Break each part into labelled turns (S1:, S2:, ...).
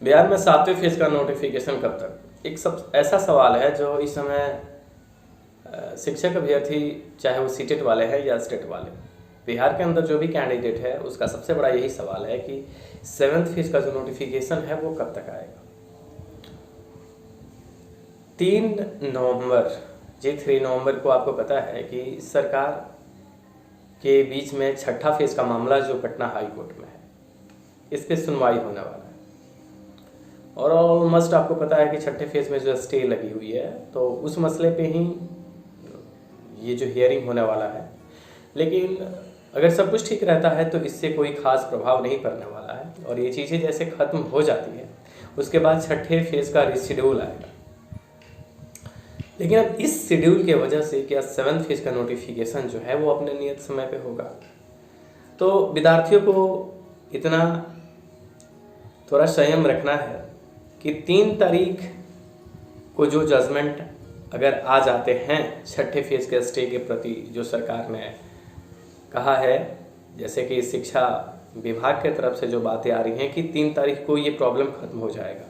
S1: बिहार में 7वें फेज का नोटिफिकेशन कब तक? एक सब ऐसा सवाल है जो इस समय शिक्षक अभ्यर्थी, चाहे वो सीटेट वाले हैं या स्टेट वाले, बिहार के अंदर जो भी कैंडिडेट है उसका सबसे बड़ा यही सवाल है कि 7th फेज का जो नोटिफिकेशन है वो कब तक आएगा। 3 नवंबर 3 नवंबर को आपको पता है कि सरकार के बीच में 6ठा फेज का मामला जो पटना हाई कोर्ट में है, इस पर सुनवाई होने वाला है। और ऑलमोस्ट आपको पता है कि 6ठे फेज में जो स्टे लगी हुई है, तो उस मसले पे ही ये जो हियरिंग होने वाला है। लेकिन अगर सब कुछ ठीक रहता है तो इससे कोई खास प्रभाव नहीं पड़ने वाला है, और ये चीज़ें जैसे ख़त्म हो जाती है उसके बाद 6ठे फेज का रिशेड्यूल आएगा। लेकिन अब इस शेड्यूल के वजह से क्या 7th फेज का नोटिफिकेशन जो है वो अपने नियत समय पे होगा? तो विद्यार्थियों को इतना थोड़ा संयम रखना है कि 3 तारीख को जो जजमेंट अगर आ जाते हैं 6ठे फेज के स्टे के प्रति, जो सरकार ने कहा है, जैसे कि शिक्षा विभाग के तरफ से जो बातें आ रही हैं कि 3 तारीख को ये प्रॉब्लम खत्म हो जाएगा,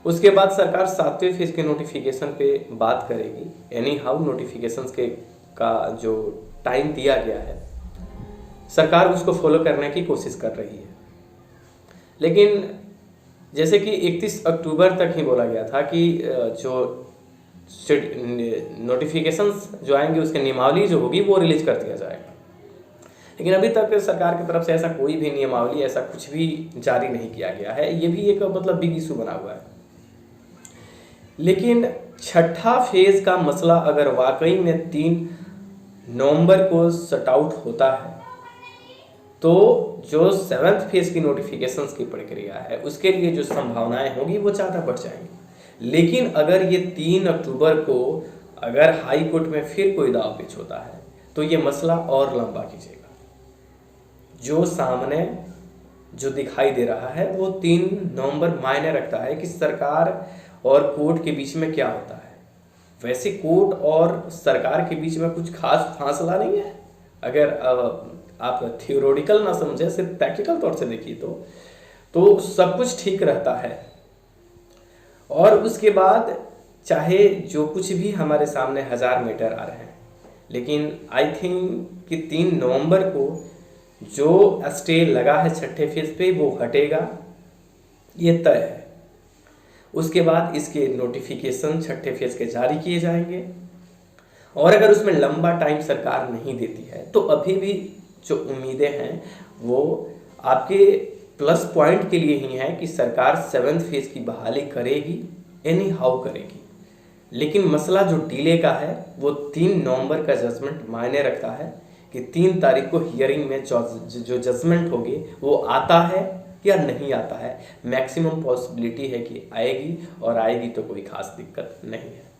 S1: उसके बाद सरकार 7वें फेज के नोटिफिकेशन पे बात करेगी। एनी हाउ नोटिफिकेशंस का जो टाइम दिया गया है सरकार उसको फॉलो करने की कोशिश कर रही है। लेकिन जैसे कि 31 अक्टूबर तक ही बोला गया था कि जो नोटिफिकेशंस जो आएंगे उसके नियमावली जो होगी वो रिलीज कर दिया जाएगा। लेकिन अभी तक सरकार की तरफ से ऐसा कोई भी नियमावली, ऐसा कुछ भी जारी नहीं किया गया है। ये भी एक मतलब बिग इशू बना हुआ है। लेकिन 6ठा फेज का मसला अगर वाकई में 3 नवंबर को सट आउट होता है तो जो 7th फेज की नोटिफिकेशंस की प्रक्रिया है उसके लिए जो संभावनाएं होगी वो ज़्यादा बढ़ जाएंगी। लेकिन अगर ये 3 अक्टूबर को अगर हाई कोर्ट में फिर कोई दाव पेच होता है तो ये मसला और लंबा खींचेगा। जो सामने जो दिखाई दे रहा है वो 3 नवंबर मायने रखता है कि सरकार और कोर्ट के बीच में क्या होता है। वैसे कोर्ट और सरकार के बीच में कुछ खास फासला नहीं है। अगर आप थियोरेटिकल ना समझे, सिर्फ प्रैक्टिकल तौर से देखिए तो सब कुछ ठीक रहता है। और उसके बाद चाहे जो कुछ भी हमारे सामने 1000 मीटर आ रहे हैं, लेकिन आई थिंक कि 3 नवंबर को जो स्टे लगा है 6ठे फेज पे वो हटेगा, ये तय है। उसके बाद इसके नोटिफिकेशन 6ठे फेज के जारी किए जाएंगे। और अगर उसमें लंबा टाइम सरकार नहीं देती है तो अभी भी जो उम्मीदें हैं वो आपके प्लस पॉइंट के लिए ही है कि सरकार 7th फेज की बहाली करेगी, एनी हाउ करेगी। लेकिन मसला जो डिले का है वो 3 नवंबर का जजमेंट मायने रखता है कि 3 तारीख को हियरिंग में जो जजमेंट होगी वो आता है या नहीं आता है। मैक्सिमम पॉसिबिलिटी है कि आएगी, और आएगी तो कोई खास दिक्कत नहीं है।